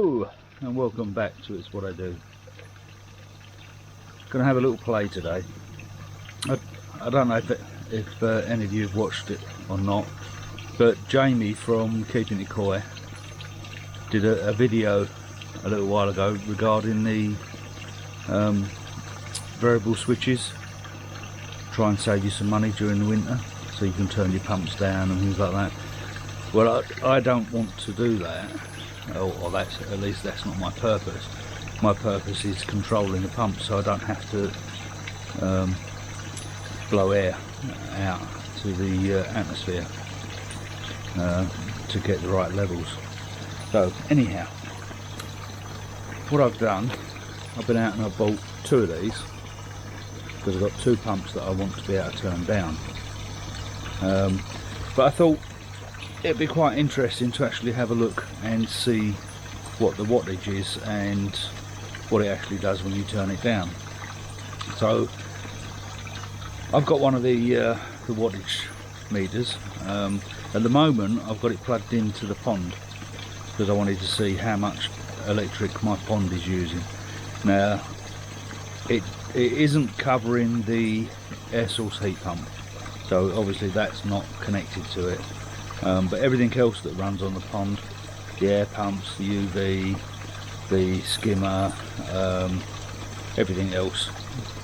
Hello and welcome back to It's What I Do. Gonna have a little play today. I don't know if any of you have watched it or not, but Jamie from Keeping It Coy did a video a little while ago regarding the variable switches. Try and save you some money during the winter so you can turn your pumps down and things like that. Well, I don't want to do that, or that's, at least that's not my purpose. My purpose is controlling the pump so I don't have to blow air out to the atmosphere to get the right levels. So anyhow, what I've done, I've been out and I've bought two of these because I've got two pumps that I want to be able to turn down. But I thought it'd be quite interesting to actually have a look and see what the wattage is and what it actually does when you turn it down. So I've got one of the wattage meters. At the moment I've got it plugged into the pond because I wanted to see how much electric my pond is using. Now it isn't covering the air source heat pump, so obviously that's not connected to it. But everything else that runs on the pond, the air pumps, the UV, the skimmer, everything else,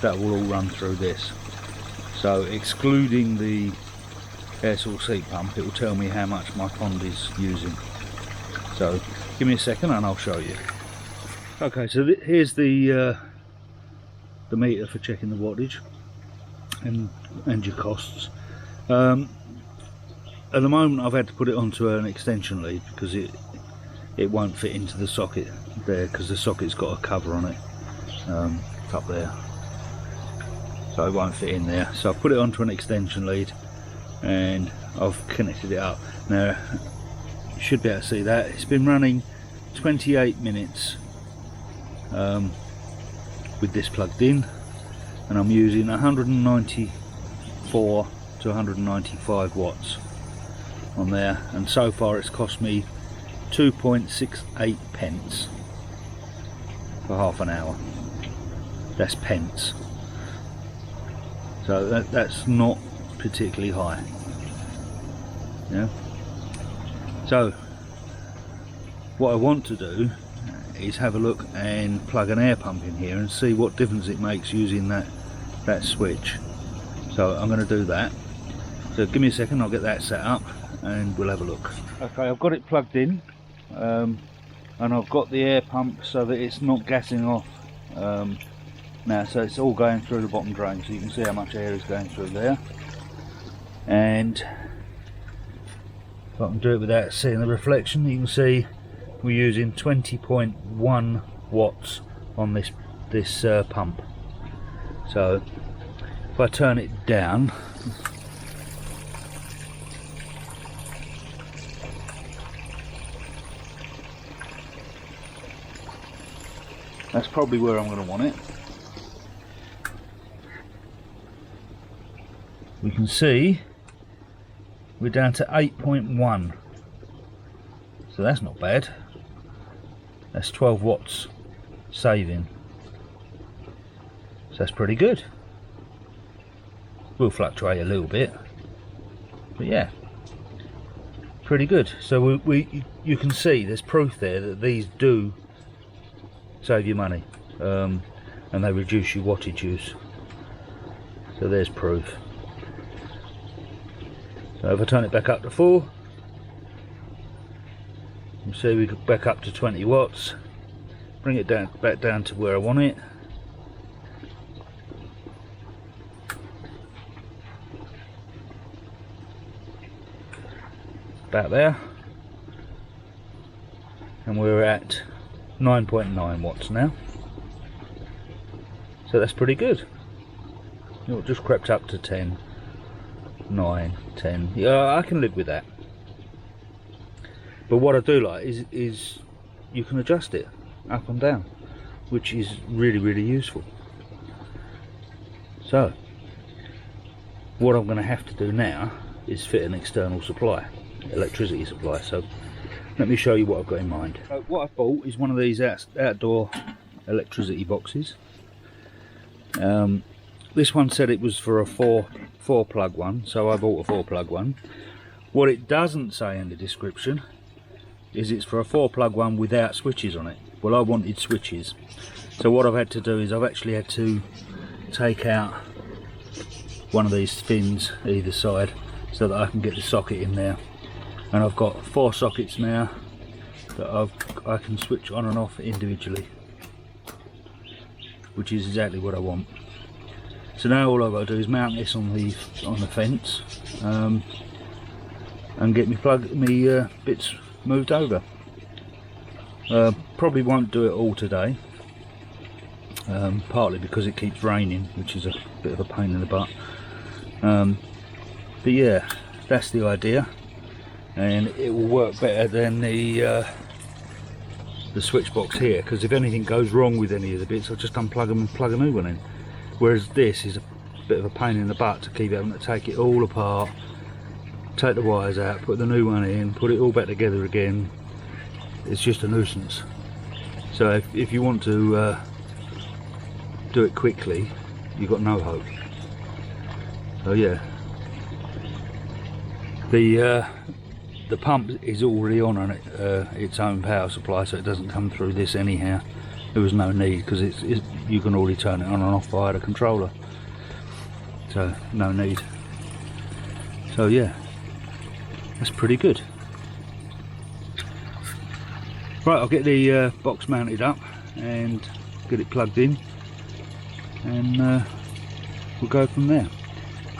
that will all run through this. So excluding the air source heat pump, it will tell me how much my pond is using. So give me a second and I'll show you. Okay, so here's the meter for checking the wattage and your costs. At the moment I've had to put it onto an extension lead because it won't fit into the socket there, because the socket's got a cover on it up there, so it won't fit in there. So I've put it onto an extension lead and I've connected it up. Now you should be able to see that it's been running 28 minutes with this plugged in, and I'm using 194 to 195 watts on there, and so far it's cost me 2.68 pence for half an hour. That's pence, so that's not particularly high. Yeah. So what I want to do is have a look and plug an air pump in here and see what difference it makes using that switch. So I'm going to do that. So give me a second, I'll get that set up and we'll have a look. Okay, I've got it plugged in, and I've got the air pump so that it's not gassing off now, so it's all going through the bottom drain, so you can see how much air is going through there. And if I can do it without seeing the reflection, you can see we're using 20.1 watts on this pump. So if I turn it down, that's probably where I'm going to want it. We can see we're down to 8.1, so that's not bad. That's 12 watts saving, so that's pretty good. Will fluctuate a little bit, but yeah, pretty good. So you can see there's proof there that these do save you money, and they reduce your wattage use. So there's proof. So if I turn it back up to 4, you see we go back up to 20 watts. Bring it back down to where I want it. About there, and we're at 9.9 watts now, so that's pretty good. It just crept up to 10, 9, 10. Yeah, I can live with that. But what I do like is you can adjust it up and down, which is really useful. So what I'm going to have to do now is fit an external supply, electricity supply. So let me show you what I've got in mind. What I've bought is one of these outdoor electricity boxes. This one said it was for a four plug one, so I bought a 4-plug one. What it doesn't say in the description is it's for a 4-plug one without switches on it. Well, I wanted switches, so what I've had to do is I've actually had to take out one of these fins either side so that I can get the socket in there, and I've got 4 sockets now that I can switch on and off individually, which is exactly what I want. So now all I've got to do is mount this on the fence and get me bits moved over. Probably won't do it all today, partly because it keeps raining, which is a bit of a pain in the butt. But yeah, that's the idea, and it will work better than the switch box here, because if anything goes wrong with any of the bits, I'll just unplug them and plug a new one in. Whereas this is a bit of a pain in the butt to keep having to take it all apart, take the wires out, put the new one in, put it all back together again. It's just a nuisance. So if you want to do it quickly, you've got no hope. So yeah, the pump is already on its own power supply, so it doesn't come through this anyhow. There was no need, because you can already turn it on and off via the controller, so no need. So yeah, that's pretty good. Right, I'll get the box mounted up and get it plugged in, and we'll go from there.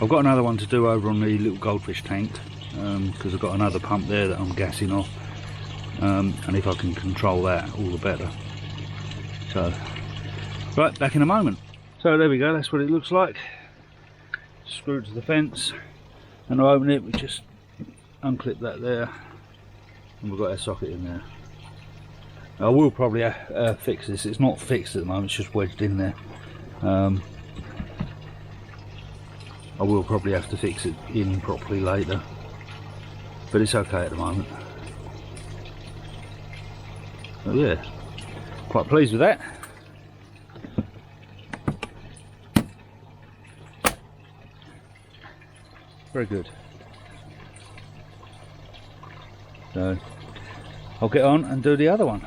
I've got another one to do over on the little goldfish tank, because I've got another pump there that I'm gassing off, and if I can control that, all the better. So, right, back in a moment. So there we go, that's what it looks like. Screw it to the fence, and I'll open it. We just unclip that there, and we've got our socket in there. I will probably fix this. It's not fixed at the moment, it's just wedged in there. I will probably have to fix it in properly later, but it's okay at the moment. So yeah, quite pleased with that. Very good. So I'll get on and do the other one.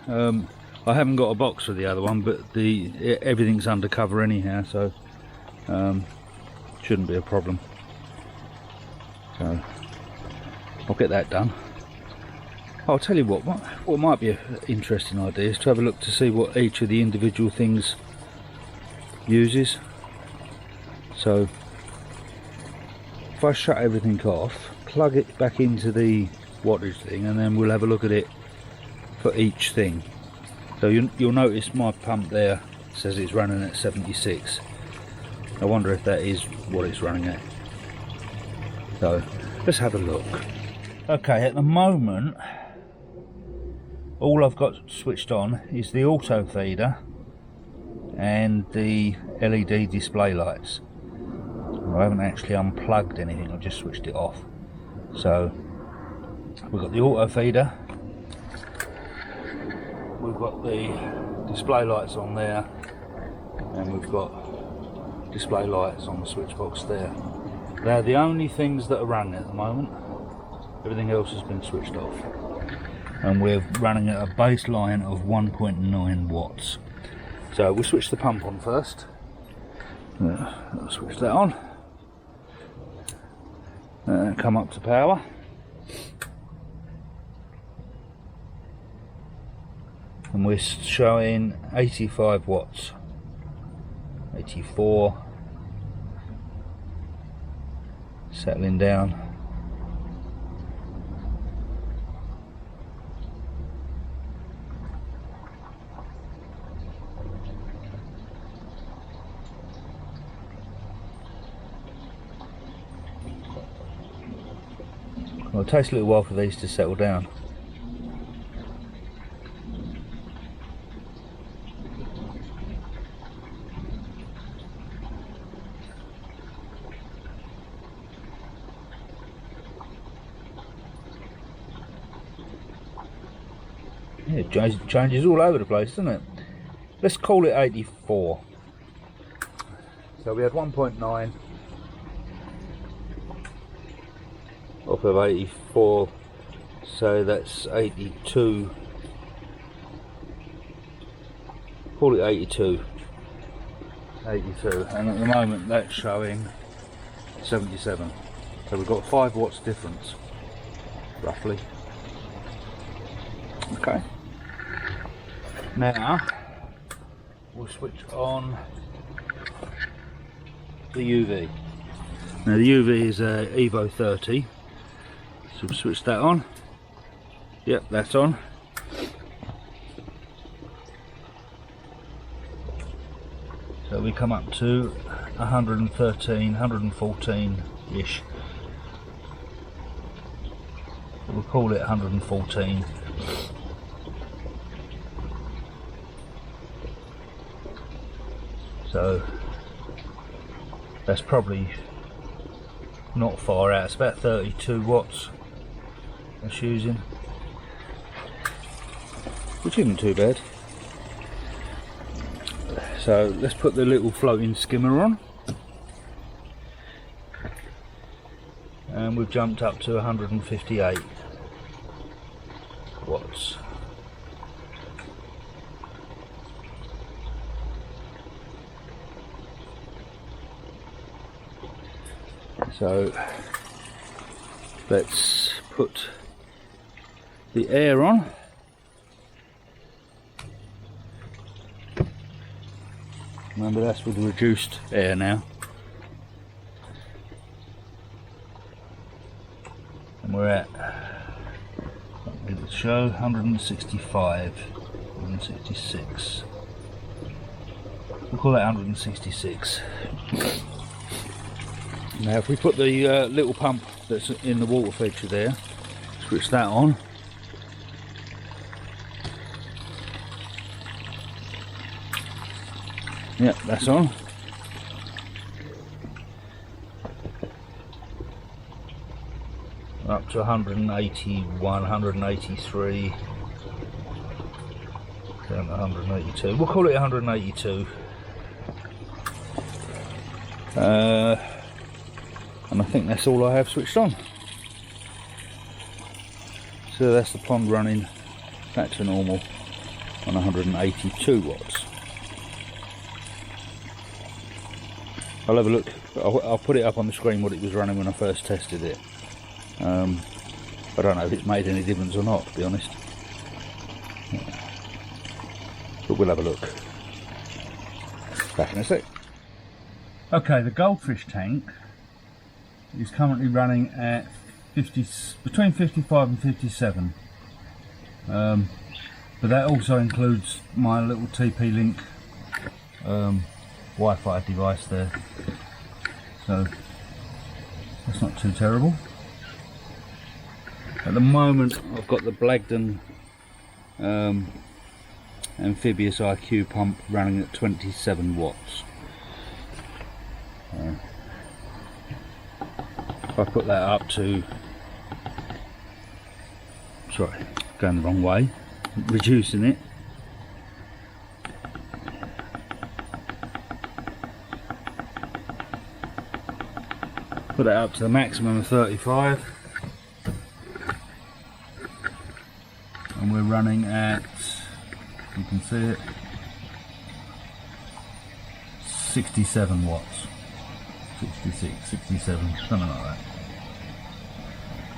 I haven't got a box for the other one, but everything's undercover anyhow, so shouldn't be a problem. So I'll get that done. I'll tell you what might be an interesting idea is to have a look to see what each of the individual things uses. So if I shut everything off, plug it back into the wattage thing, and then we'll have a look at it for each thing. So you'll notice my pump there says it's running at 76. I wonder if that is what it's running at. So let's have a look. Okay, at the moment all I've got switched on is the auto feeder and the LED display lights. I haven't actually unplugged anything, I've just switched it off. So we've got the auto feeder, we've got the display lights on there, and we've got display lights on the switch box there. They're the only things that are running at the moment. Everything else has been switched off, and we're running at a baseline of 1.9 watts. So we'll switch the pump on first. I'll switch that on. Come up to power. And we're showing 85 watts. 84. Settling down. Well, it takes a little while for these to settle down. Yeah, it changes all over the place, doesn't it? Let's call it 84. So we had 1.9 off of 84, so that's 82. Call it 82. 82, and at the moment that's showing 77. So we've got 5 watts difference, roughly. Okay. Now we'll switch on the UV. Now the UV is a Evo 30, so we'll switch that on. Yep, that's on. So we come up to 113, 114 ish. We'll call it 114. So that's probably not far out. It's about 32 watts it's using, which isn't too bad. So let's put the little floating skimmer on, and we've jumped up to 158 watts. So let's put the air on. Remember, that's with reduced air now. And we're at, let's show, 165, 166. We'll call that 166. Now if we put the little pump that's in the water feature there, switch that on. Yep, that's on. Up to 181, 183, down to 182. We'll call it 182. And I think that's all I have switched on. So that's the pond running back to normal on 182 watts. I'll have a look. I'll put it up on the screen what it was running when I first tested it. I don't know if it's made any difference or not, to be honest. But we'll have a look. Back in a sec. Okay, the goldfish tank is currently running at between 55 and 57. But that also includes my little TP-Link Wi-Fi device there, so that's not too terrible. At the moment I've got the Blagden amphibious IQ pump running at 27 watts. If I put that up to, sorry, going the wrong way, reducing it. Put that up to the maximum of 35, and we're running at, you can see it, 67 watts, 66, 67, something like that.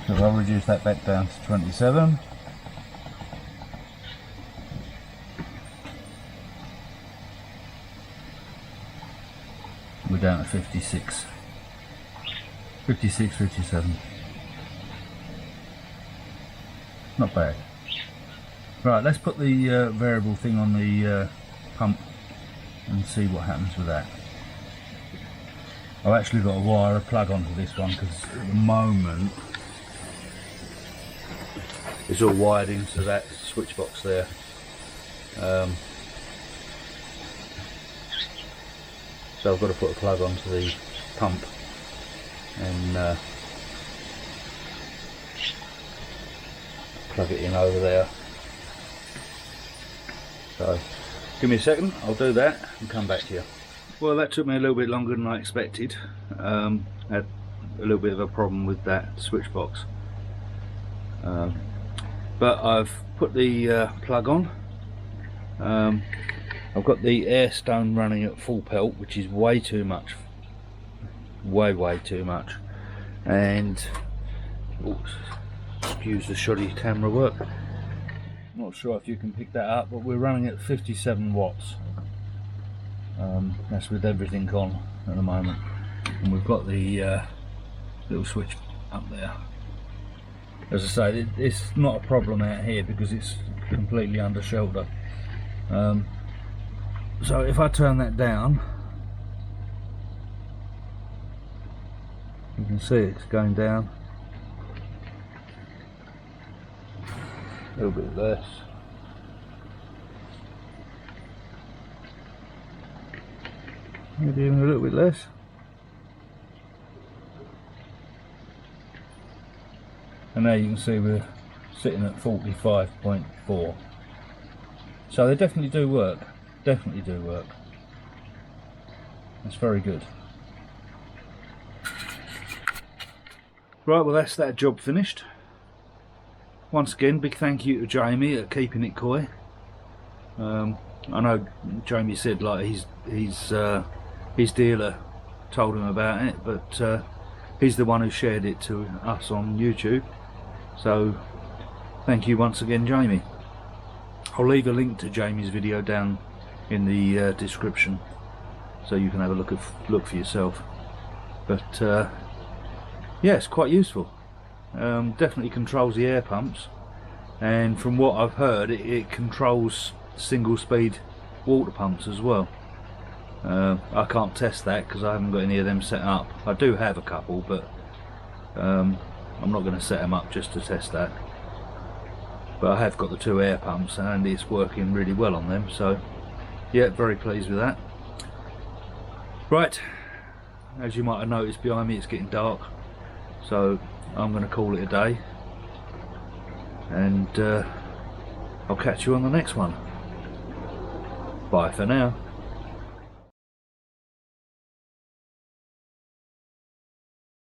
So I'll reduce that back down to 27. We're down to 56. 56, 57. Not bad. Right, let's put the variable thing on the pump and see what happens with that. I've actually got to wire a plug onto this one because at the moment it's all wired into that switch box there. So I've got to put a plug onto the pump and plug it in over there. So give me a second, I'll do that and come back to you. Well, that took me a little bit longer than I expected. Had a little bit of a problem with that switch box, but I've put the plug on. I've got the air stone running at full pelt, which is way too much, way too much, and oops, excuse the shoddy camera work. Not sure if you can pick that up, but we're running at 57 watts. That's with everything on at the moment, and we've got the little switch up there. As I say, it's not a problem out here because it's completely under shoulder. So if I turn that down, you can see it's going down a little bit less. Maybe even a little bit less. And now you can see we're sitting at 45.4. So they definitely do work. Definitely do work. That's very good. Right, well that's that job finished. Once again, big thank you to Jamie at Keeping It Coy. I know Jamie said like his dealer told him about it, but he's the one who shared it to us on YouTube. So thank you once again, Jamie. I'll leave a link to Jamie's video down in the description, so you can have a look for yourself. But yeah, it's quite useful. Definitely controls the air pumps, and from what I've heard, it controls single speed water pumps as well. I can't test that because I haven't got any of them set up. I do have a couple, but I'm not going to set them up just to test that. But I have got the 2 air pumps and it's working really well on them, so yeah, very pleased with that. Right, as you might have noticed behind me, it's getting dark, so I'm going to call it a day, and I'll catch you on the next one. Bye for now.